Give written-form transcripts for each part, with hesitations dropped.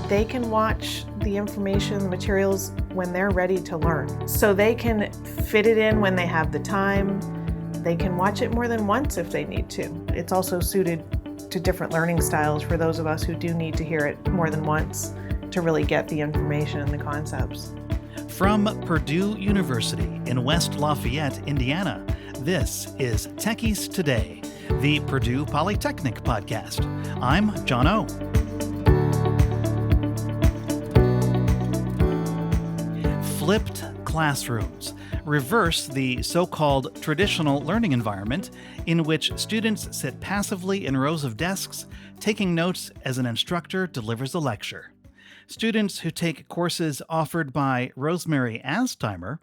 They can watch the information, the materials when they're ready to learn. So they can fit it in when they have the time. They can watch it more than once if they need to. It's also suited to different learning styles for those of us who do need to hear it more than once to really get the information and the concepts. From Purdue University in West Lafayette, Indiana, this is Techies Today, the Purdue Polytechnic podcast. I'm John O. Flipped classrooms reverse the so-called traditional learning environment in which students sit passively in rows of desks, taking notes as an instructor delivers a lecture. Students who take courses offered by Rosemary Astheimer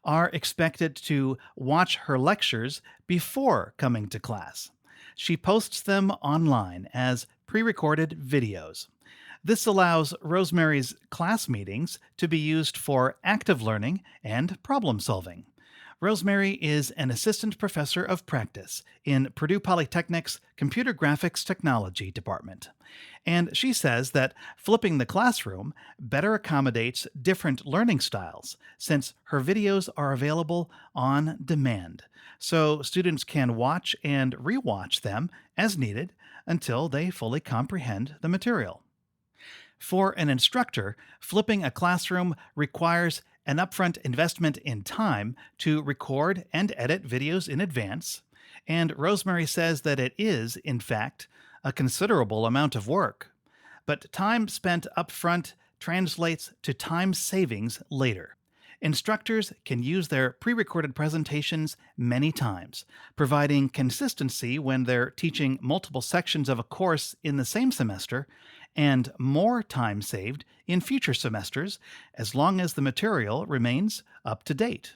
are expected to watch her lectures before coming to class. She posts them online as pre-recorded videos. This allows Rosemary's class meetings to be used for active learning and problem solving. Rosemary is an assistant professor of practice in Purdue Polytechnic's Computer Graphics Technology department. And she says that flipping the classroom better accommodates different learning styles since her videos are available on demand, so students can watch and rewatch them as needed until they fully comprehend the material. For an instructor, flipping a classroom requires an upfront investment in time to record and edit videos in advance, and Rosemary says that it is, in fact, a considerable amount of work. But time spent upfront translates to time savings later. Instructors can use their pre-recorded presentations many times, providing consistency when they're teaching multiple sections of a course in the same semester, and more time saved in future semesters as long as the material remains up to date.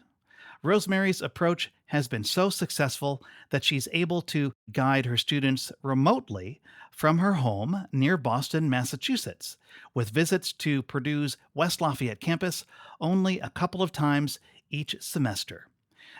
Rosemary's approach has been so successful that she's able to guide her students remotely from her home near Boston, Massachusetts, with visits to Purdue's West Lafayette campus only a couple of times each semester.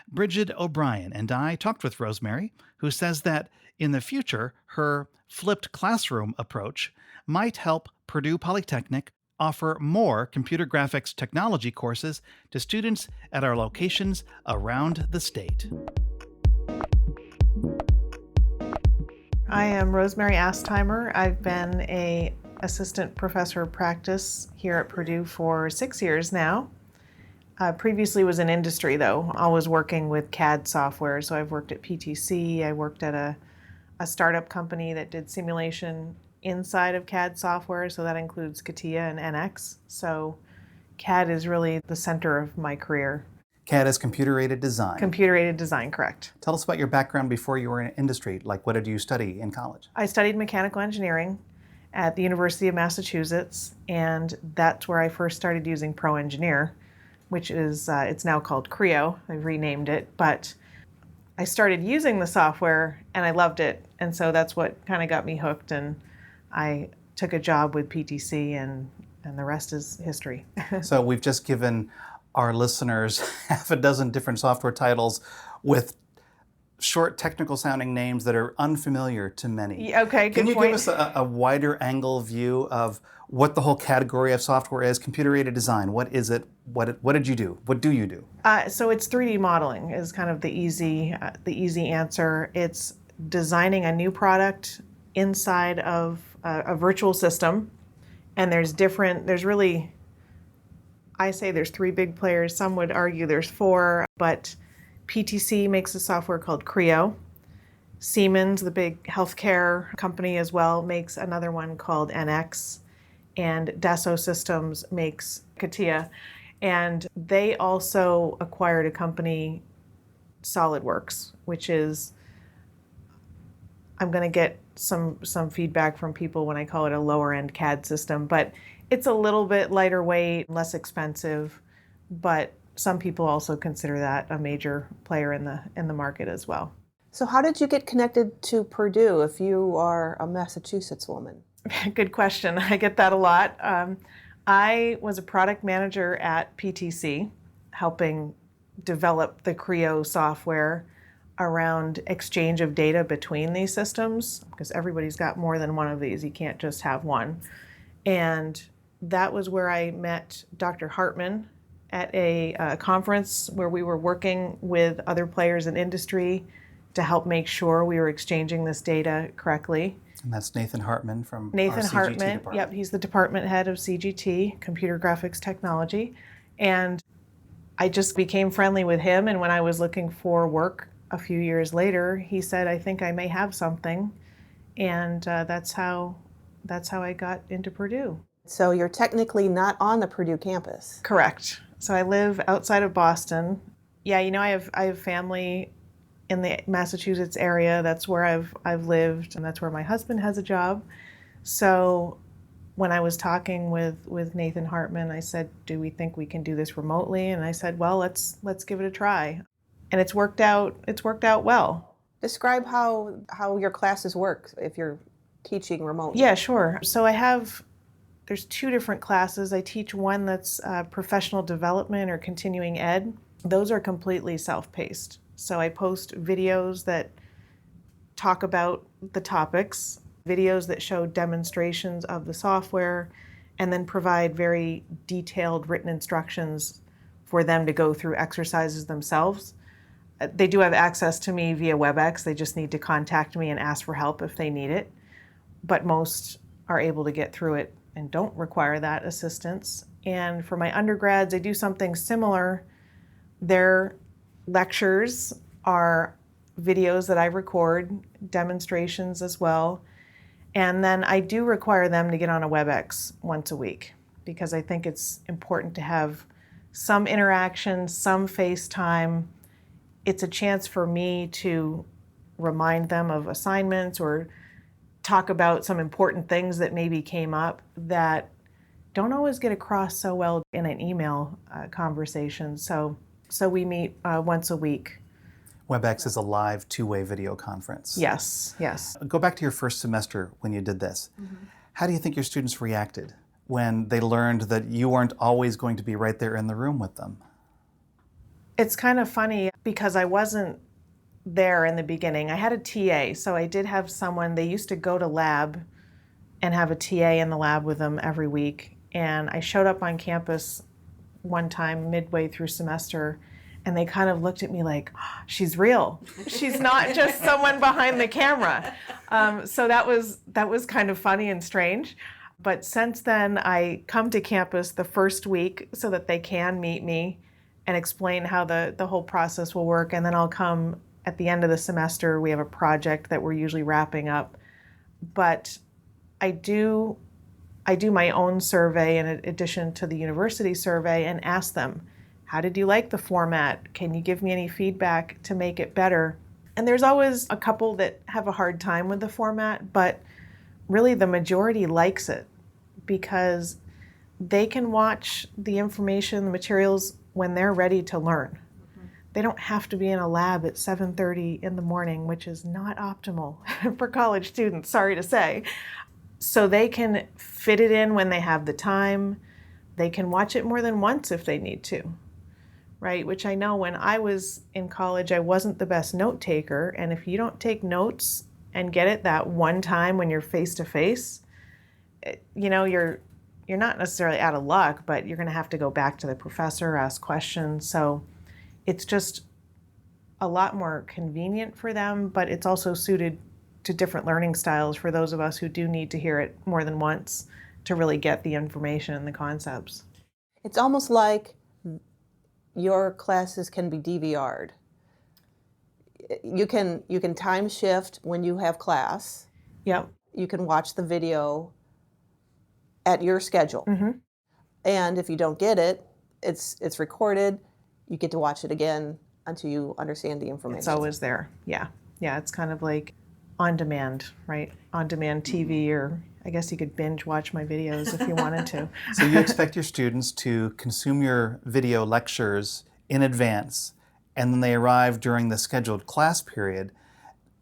Bridget O'Brien and I talked with Rosemary, who says that in the future, her flipped classroom approach might help Purdue Polytechnic offer more computer graphics technology courses to students at our locations around the state. I am Rosemary Astheimer. I've been an assistant professor of practice here at Purdue for 6 years now. Previously was in industry though, always working with CAD software. So I've worked at PTC, I worked at a startup company that did simulation inside of CAD software, so that includes CATIA and NX. So CAD is really the center of my career. CAD is computer-aided design. Computer-aided design, correct. Tell us about your background before you were in industry. Like, what did you study in college? I studied mechanical engineering at the University of Massachusetts, and that's where I first started using Pro Engineer, which is, it's now called Creo. I've renamed it, but I started using the software and I loved it, and so that's what kind of got me hooked, and I took a job with PTC, and the rest is history. So we've just given our listeners half a dozen different software titles with short technical sounding names that are unfamiliar to many. Okay, good point. Can you give us a wider angle view of what the whole category of software is? Computer-aided design, what is it? What did you do? What do you do? So it's 3D modeling is kind of the easy answer. It's designing a new product inside of a virtual system, and there's really, I say there's 3 big players. Some would argue there's 4, but PTC makes a software called Creo. Siemens, the big healthcare company as well, makes another one called NX, and Dassault Systems makes CATIA, and they also acquired a company, SolidWorks, which is, I'm going to get some feedback from people when I call it a lower end CAD system, but it's a little bit lighter weight, less expensive, but some people also consider that a major player in the market as well. So how did you get connected to Purdue if you are a Massachusetts woman? Good question. I get that a lot. I was a product manager at PTC, helping develop the Creo software around exchange of data between these systems, because everybody's got more than one of these. You can't just have one. And that was where I met Dr. Hartman at a conference where we were working with other players in industry to help make sure we were exchanging this data correctly. And that's Nathan Hartman from Nathan our CGT Hartman, department. yep, he's the department head of CGT, Computer Graphics Technology. And I just became friendly with him, and when I was looking for work a few years later, he said, I think I may have something. And that's how I got into Purdue. So you're technically not on the Purdue campus. Correct. So I live outside of Boston. Yeah, I have family in the Massachusetts area. That's where I've lived, and that's where my husband has a job. So when I was talking with Nathan Hartman, I said, do we think we can do this remotely? And I said, well, let's give it a try. And it's worked out well. Describe how your classes work if you're teaching remotely. Yeah, sure. So there's 2 different classes. I teach one that's professional development or continuing ed. Those are completely self-paced. So I post videos that talk about the topics, videos that show demonstrations of the software, and then provide very detailed written instructions for them to go through exercises themselves. They do have access to me via WebEx. They just need to contact me and ask for help if they need it. But most are able to get through it and don't require that assistance. And for my undergrads, I do something similar. Their lectures are videos that I record, demonstrations as well. And then I do require them to get on a WebEx once a week because I think it's important to have some interaction, some FaceTime. It's a chance for me to remind them of assignments or talk about some important things that maybe came up that don't always get across so well in an email conversation. So we meet once a week. WebEx is a live 2-way video conference. Yes. Go back to your first semester when you did this. Mm-hmm. How do you think your students reacted when they learned that you weren't always going to be right there in the room with them? It's kind of funny because I wasn't there in the beginning. I had a TA, so I did have someone. They used to go to lab and have a TA in the lab with them every week. And I showed up on campus one time midway through semester, and they kind of looked at me like, oh, she's real. She's not just someone behind the camera. So that was kind of funny and strange. But since then, I come to campus the first week so that they can meet me and explain how the whole process will work. And then I'll come at the end of the semester. We have a project that we're usually wrapping up. But I do my own survey in addition to the university survey and ask them, how did you like the format? Can you give me any feedback to make it better? And there's always a couple that have a hard time with the format, but really the majority likes it because they can watch the information, the materials when they're ready to learn. Mm-hmm. They don't have to be in a lab at 7:30 in the morning, which is not optimal for college students, sorry to say. So they can fit it in when they have the time. They can watch it more than once if they need to, right? Which I know when I was in college, I wasn't the best note taker. And if you don't take notes and get it that one time when you're face to face, you're not necessarily out of luck, but you're going to have to go back to the professor, ask questions. So it's just a lot more convenient for them, but it's also suited to different learning styles for those of us who do need to hear it more than once to really get the information and the concepts. It's almost like your classes can be DVR'd. You can time shift when you have class. Yep. You can watch the video at your schedule. Mm-hmm. And if you don't get it, it's recorded. You get to watch it again until you understand the information. It's always there. Yeah. It's kind of like on demand, right? On demand TV, or I guess you could binge watch my videos if you wanted to. So you expect your students to consume your video lectures in advance, and then they arrive during the scheduled class period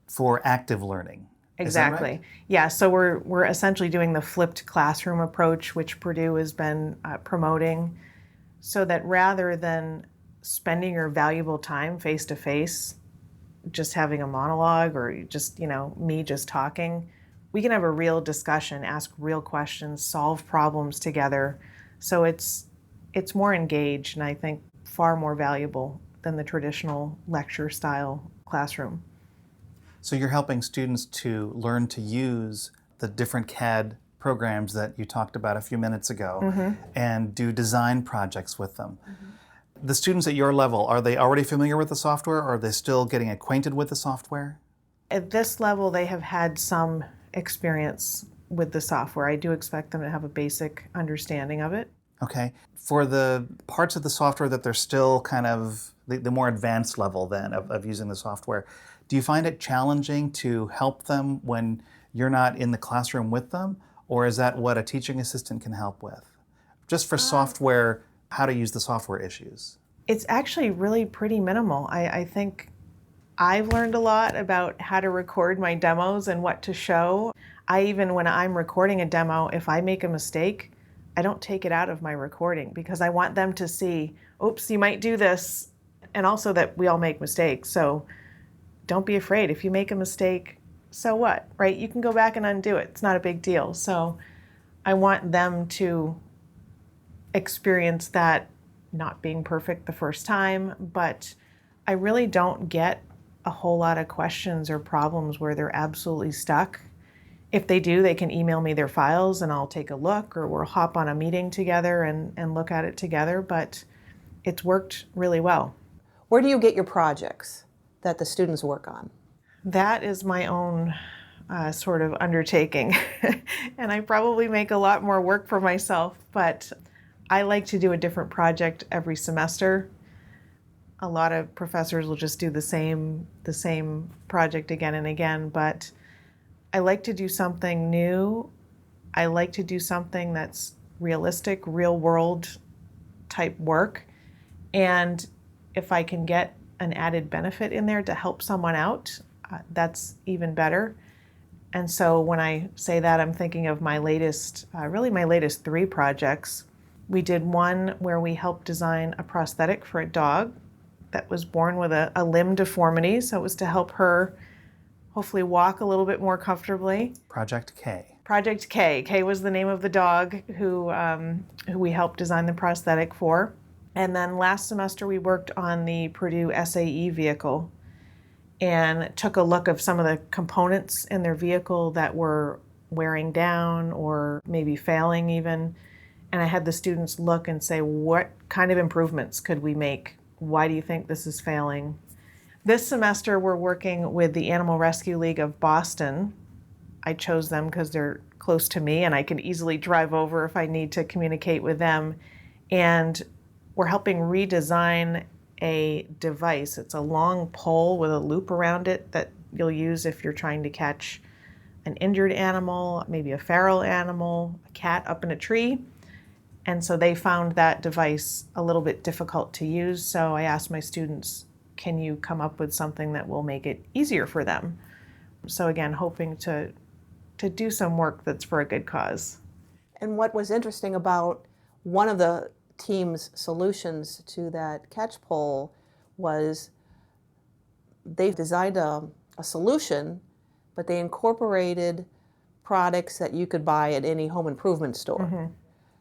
for active learning. Exactly. Is that right? Yeah, so we're essentially doing the flipped classroom approach, which Purdue has been promoting, so that rather than spending your valuable time face to face, just having a monologue or just, me just talking, we can have a real discussion, ask real questions, solve problems together. So it's more engaged, and I think far more valuable than the traditional lecture style classroom. So you're helping students to learn to use the different CAD programs that you talked about a few minutes ago and do design projects with them. The students at your level, are they already familiar with the software, or are they still getting acquainted with the software? At this level, they have had some experience with the software. I do expect them to have a basic understanding of it. Okay. For the parts of the software that they're still kind of the more advanced level then of using the software, do you find it challenging to help them when you're not in the classroom with them, or is that what a teaching assistant can help with? Just for software, how to use the software issues. It's actually really pretty minimal. I think I've learned a lot about how to record my demos and what to show. Even when I'm recording a demo, if I make a mistake, I don't take it out of my recording because I want them to see, oops, you might do this, and also that we all make mistakes. So don't be afraid. If you make a mistake, so what, right? You can go back and undo it. It's not a big deal. So I want them to experience that not being perfect the first time, but I really don't get a whole lot of questions or problems where they're absolutely stuck. If they do, they can email me their files and I'll take a look, or we'll hop on a meeting together and look at it together, but it's worked really well. Where do you get your projects that the students work on? That is my own sort of undertaking, and I probably make a lot more work for myself, but I like to do a different project every semester. A lot of professors will just do the same project again and again, but I like to do something new. I like to do something that's realistic, real world type work. And if I can get an added benefit in there to help someone out, that's even better. And so when I say that, I'm thinking of my latest 3 projects. We did one where we helped design a prosthetic for a dog that was born with a limb deformity. So it was to help her hopefully walk a little bit more comfortably. Project K. Project K. K was the name of the dog who we helped design the prosthetic for. And then last semester we worked on the Purdue SAE vehicle and took a look of some of the components in their vehicle that were wearing down or maybe failing even. And I had the students look and say, what kind of improvements could we make? Why do you think this is failing? This semester we're working with the Animal Rescue League of Boston. I chose them because they're close to me and I can easily drive over if I need to communicate with them. And we're helping redesign a device. It's a long pole with a loop around it that you'll use if you're trying to catch an injured animal, maybe a feral animal, a cat up in a tree. And so they found that device a little bit difficult to use. So I asked my students, can you come up with something that will make it easier for them? So again, hoping to do some work that's for a good cause. And what was interesting about one of the team's solutions to that catch pole was they designed a solution, but they incorporated products that you could buy at any home improvement store. Mm-hmm.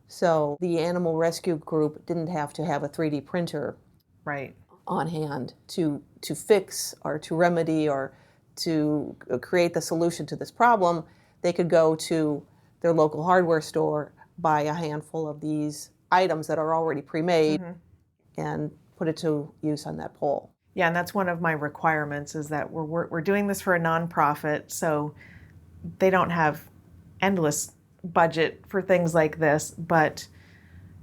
So the animal rescue group didn't have to have a 3D printer right on hand to fix or to remedy or to create the solution to this problem. They could go to their local hardware store, buy a handful of these items that are already pre-made, and put it to use on that pole. Yeah, and that's one of my requirements is that we're doing this for a nonprofit, so they don't have endless budget for things like this, but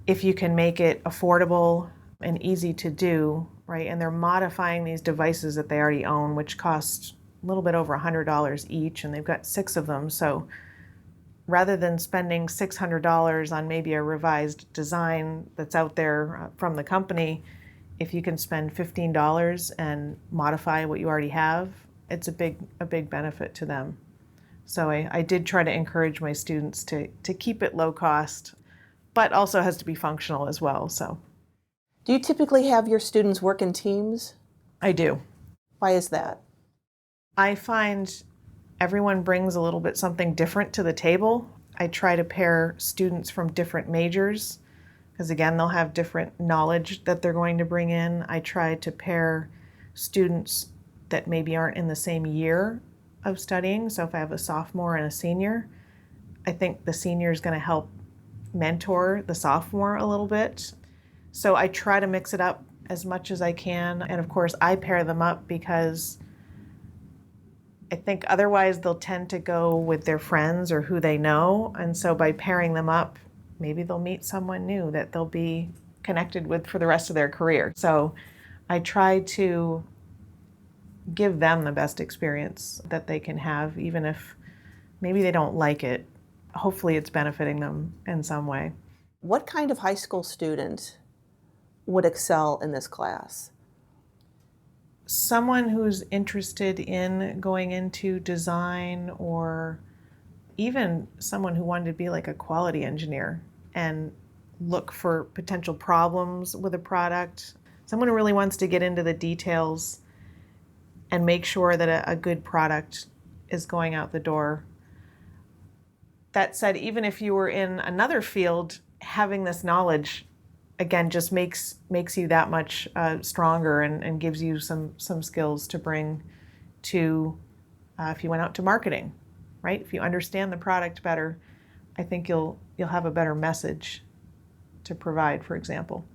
if you can make it affordable and easy to do, right, and they're modifying these devices that they already own, which cost a little bit over $100 each, and they've got 6 of them, so rather than spending $600 on maybe a revised design that's out there from the company, if you can spend $15 and modify what you already have, it's a big benefit to them. So I did try to encourage my students to keep it low cost, but also has to be functional as well. So, do you typically have your students work in teams? I do. Why is that? I find Everyone brings a little bit something different to the table. I try to pair students from different majors because, again, they'll have different knowledge that they're going to bring in. I try to pair students that maybe aren't in the same year of studying. So if I have a sophomore and a senior, I think the senior is going to help mentor the sophomore a little bit. So I try to mix it up as much as I can. And of course, I pair them up because I think otherwise they'll tend to go with their friends or who they know. And so by pairing them up, maybe they'll meet someone new that they'll be connected with for the rest of their career. So I try to give them the best experience that they can have, even if maybe they don't like it. Hopefully it's benefiting them in some way. What kind of high school student would excel in this class? Someone who's interested in going into design, or even someone who wanted to be like a quality engineer and look for potential problems with a product. Someone who really wants to get into the details and make sure that a good product is going out the door. That said, even if you were in another field, having this knowledge, again, just makes you that much stronger and gives you some skills to bring to if you went out to marketing, right? If you understand the product better, I think you'll have a better message to provide, for example.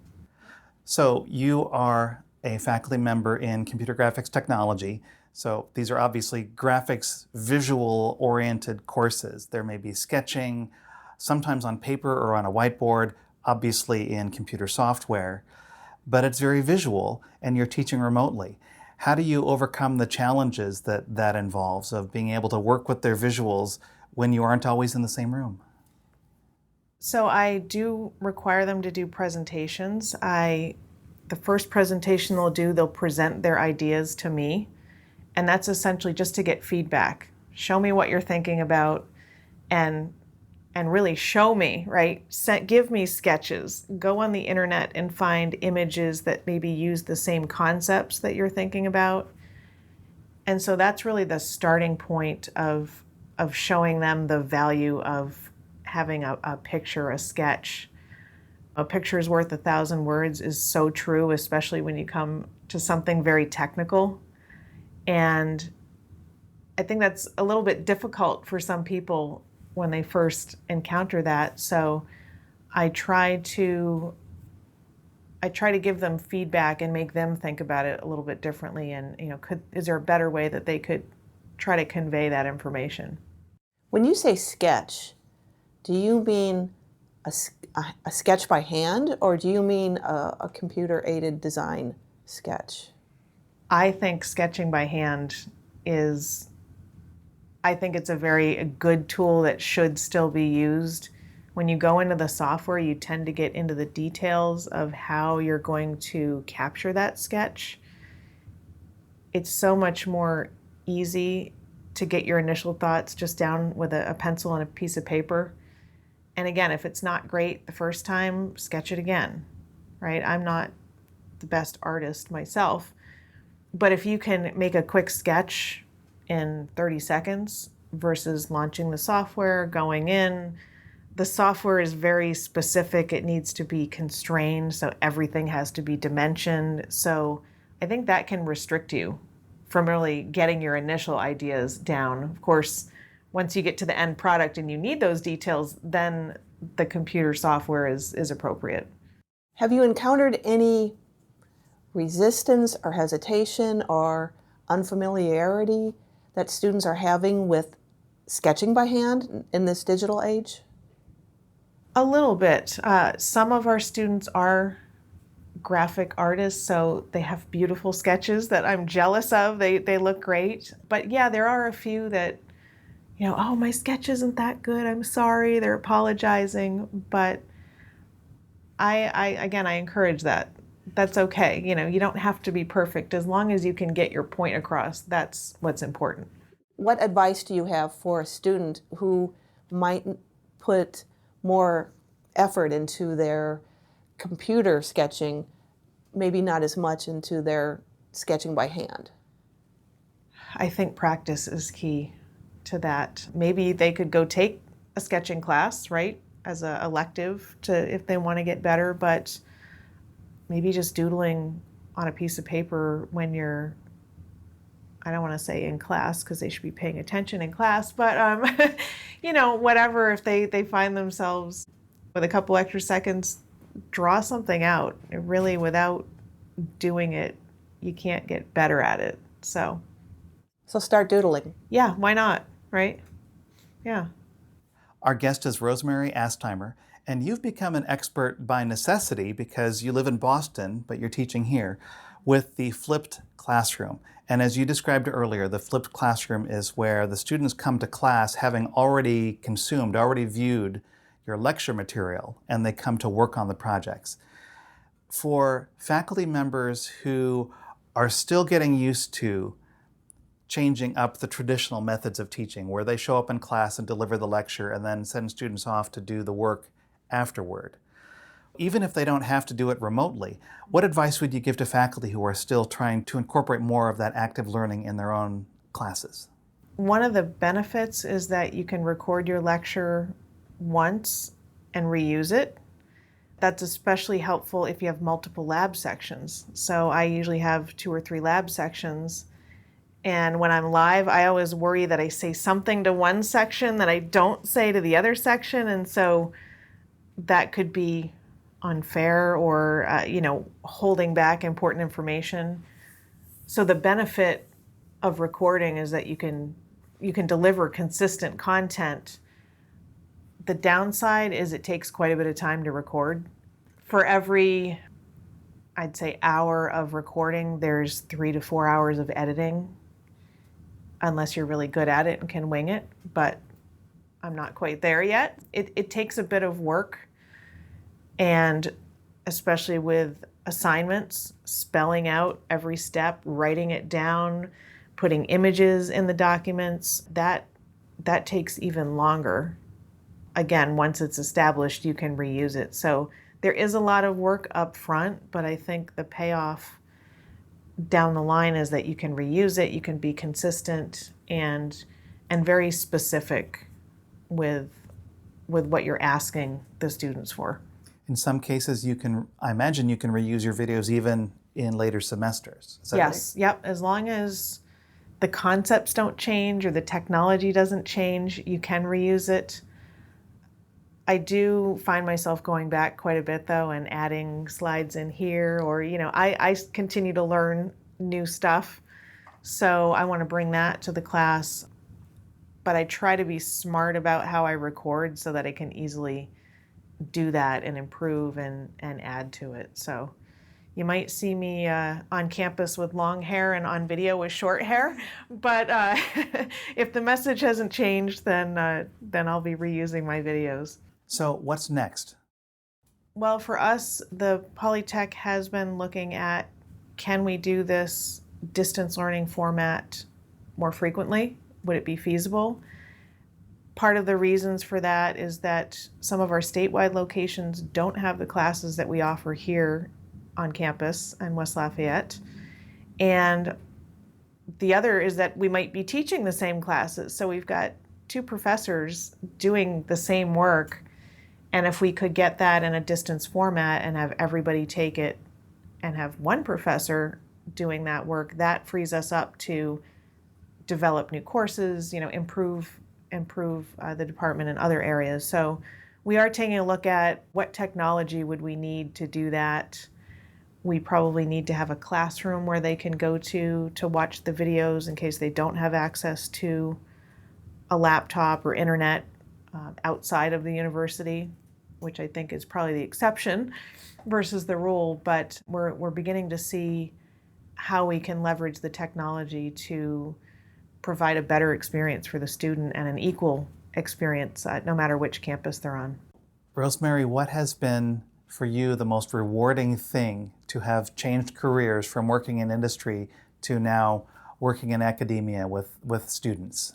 So you are a faculty member in computer graphics technology. So these are obviously graphics, visual-oriented courses. There may be sketching, sometimes on paper or on a whiteboard, obviously in computer software, but it's very visual and you're teaching remotely. How do you overcome the challenges that involves of being able to work with their visuals when you aren't always in the same room? So I do require them to do presentations. The first presentation they'll present their ideas to me, and that's essentially just to get feedback. Show me what you're thinking about, and really show me, right? Give me sketches. Go on the internet and find images that maybe use the same concepts that you're thinking about. And so that's really the starting point of showing them the value of having a picture, a sketch. A picture is worth 1,000 words is so true, especially when you come to something very technical. And I think that's a little bit difficult for some people when they first encounter that. So I try to give them feedback and make them think about it a little bit differently. And is there a better way that they could try to convey that information? When you say sketch, do you mean a sketch by hand, or do you mean a computer-aided design sketch? I think sketching by hand I think it's a very good tool that should still be used. When you go into the software, you tend to get into the details of how you're going to capture that sketch. It's so much more easy to get your initial thoughts just down with a pencil and a piece of paper. And again, if it's not great the first time, sketch it again, right? I'm not the best artist myself, but if you can make a quick sketch in 30 seconds versus launching the software, going in, the software is very specific. It needs to be constrained, so everything has to be dimensioned. So I think that can restrict you from really getting your initial ideas down. Of course, once you get to the end product and you need those details, then the computer software is appropriate. Have you encountered any resistance or hesitation or unfamiliarity that students are having with sketching by hand in this digital age? A little bit. Some of our students are graphic artists, so they have beautiful sketches that I'm jealous of. They look great. But yeah, there are a few that, oh, my sketch isn't that good. I'm sorry. They're apologizing. But I encourage that. That's okay. You don't have to be perfect. As long as you can get your point across, that's what's important. What advice do you have for a student who might put more effort into their computer sketching, maybe not as much into their sketching by hand? I think practice is key. to that. Maybe they could go take a sketching class, right, as an elective to if they want to get better, but maybe just doodling on a piece of paper when you're, I don't want to say in class because they should be paying attention in class, but whatever, if they find themselves with a couple extra seconds, draw something out. Really, without doing it, you can't get better at it. So start doodling. yeah, why not, right? Yeah. Our guest is Rosemary Astheimer, and you've become an expert by necessity because you live in Boston, but you're teaching here, with the flipped classroom. And as you described earlier, the flipped classroom is where the students come to class having already consumed, already viewed your lecture material, and they come to work on the projects. For faculty members who are still getting used to changing up the traditional methods of teaching, where they show up in class and deliver the lecture and then send students off to do the work afterward. Even if they don't have to do it remotely, what advice would you give to faculty who are still trying to incorporate more of that active learning in their own classes? One of the benefits is that you can record your lecture once and reuse it. That's especially helpful if you have multiple lab sections. So I usually have 2 or 3 lab sections. And when I'm live, I always worry that I say something to one section that I don't say to the other section. And so that could be unfair or, holding back important information. So the benefit of recording is that you can deliver consistent content. The downside is it takes quite a bit of time to record. For every, I'd say, hour of recording, there's 3 to 4 hours of editing, unless you're really good at it and can wing it, but I'm not quite there yet. It takes a bit of work, and especially with assignments, spelling out every step, writing it down, putting images in the documents, that takes even longer. Again, once it's established, you can reuse it. So there is a lot of work up front, but I think the payoff down the line is that you can reuse it, you can be consistent and very specific with what you're asking the students for. In some cases, I imagine you can reuse your videos even in later semesters. Is that Yes, right? yep. As long as the concepts don't change or the technology doesn't change, you can reuse it. I do find myself going back quite a bit though and adding slides in here, or I continue to learn new stuff, so I want to bring that to the class, but I try to be smart about how I record so that I can easily do that and improve and add to it. So you might see me on campus with long hair and on video with short hair, but if the message hasn't changed, then I'll be reusing my videos. So what's next? Well, for us, the Polytech has been looking at, can we do this distance learning format more frequently? Would it be feasible? Part of the reasons for that is that some of our statewide locations don't have the classes that we offer here on campus in West Lafayette. And the other is that we might be teaching the same classes. So we've got 2 professors doing the same work. And if we could get that in a distance format and have everybody take it and have one professor doing that work, that frees us up to develop new courses, improve the department in other areas. So we are taking a look at what technology would we need to do that. We probably need to have a classroom where they can go to watch the videos in case they don't have access to a laptop or internet outside of the university, which I think is probably the exception versus the rule. But we're beginning to see how we can leverage the technology to provide a better experience for the student and an equal experience no matter which campus they're on. Rosemary, what has been for you the most rewarding thing to have changed careers from working in industry to now working in academia with students?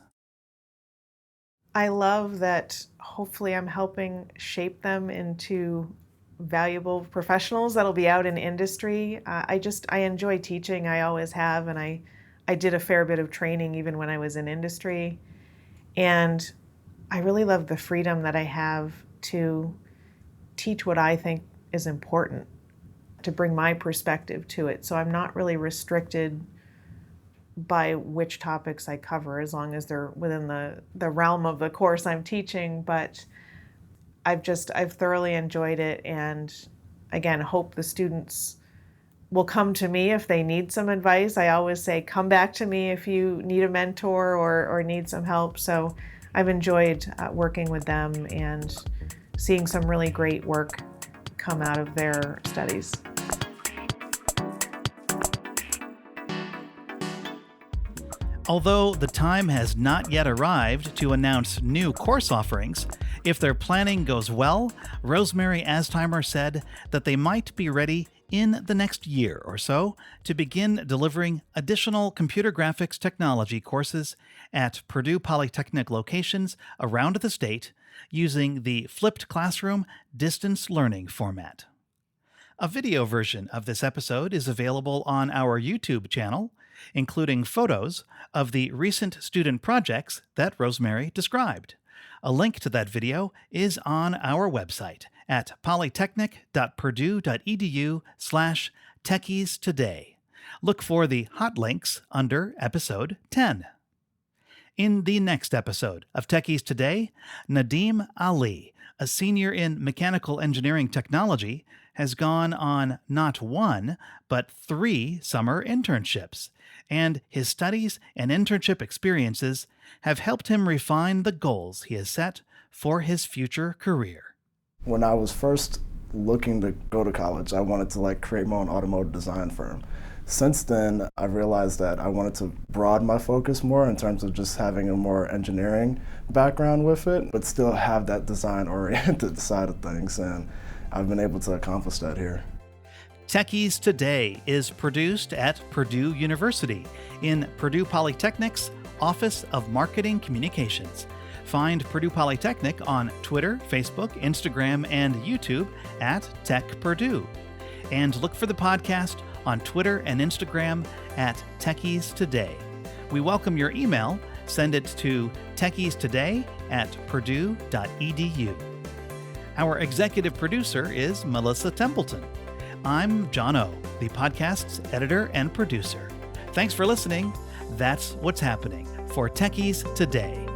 I love that hopefully I'm helping shape them into valuable professionals that'll be out in industry. I enjoy teaching. I always have, and I did a fair bit of training even when I was in industry. And I really love the freedom that I have to teach what I think is important, to bring my perspective to it. So I'm not really restricted by which topics I cover, as long as they're within the realm of the course I'm teaching. But I've thoroughly enjoyed it, and again, hope the students will come to me if they need some advice. I always say, come back to me if you need a mentor or need some help. So I've enjoyed working with them and seeing some really great work come out of their studies. Although the time has not yet arrived to announce new course offerings, if their planning goes well, Rosemary Astheimer said that they might be ready in the next year or so to begin delivering additional computer graphics technology courses at Purdue Polytechnic locations around the state using the flipped classroom distance learning format. A video version of this episode is available on our YouTube channel, including photos of the recent student projects that Rosemary described. A link to that video is on our website at polytechnic.purdue.edu/techies today. Look for the hot links under episode 10. In the next episode of Techies Today, Nadeem Ali, a senior in mechanical engineering technology, has gone on not one, but 3 summer internships, and his studies and internship experiences have helped him refine the goals he has set for his future career. When I was first looking to go to college, I wanted to create my own automotive design firm. Since then, I realized that I wanted to broaden my focus more in terms of just having a more engineering background with it, but still have that design-oriented side of things, and I've been able to accomplish that here. Techies Today is produced at Purdue University in Purdue Polytechnic's Office of Marketing Communications. Find Purdue Polytechnic on Twitter, Facebook, Instagram, and YouTube at Tech Purdue. And look for the podcast on Twitter and Instagram at Techies Today. We welcome your email. Send it to techiestoday@purdue.edu. Our executive producer is Melissa Templeton. I'm John O., the podcast's editor and producer. Thanks for listening. That's what's happening for Techies Today.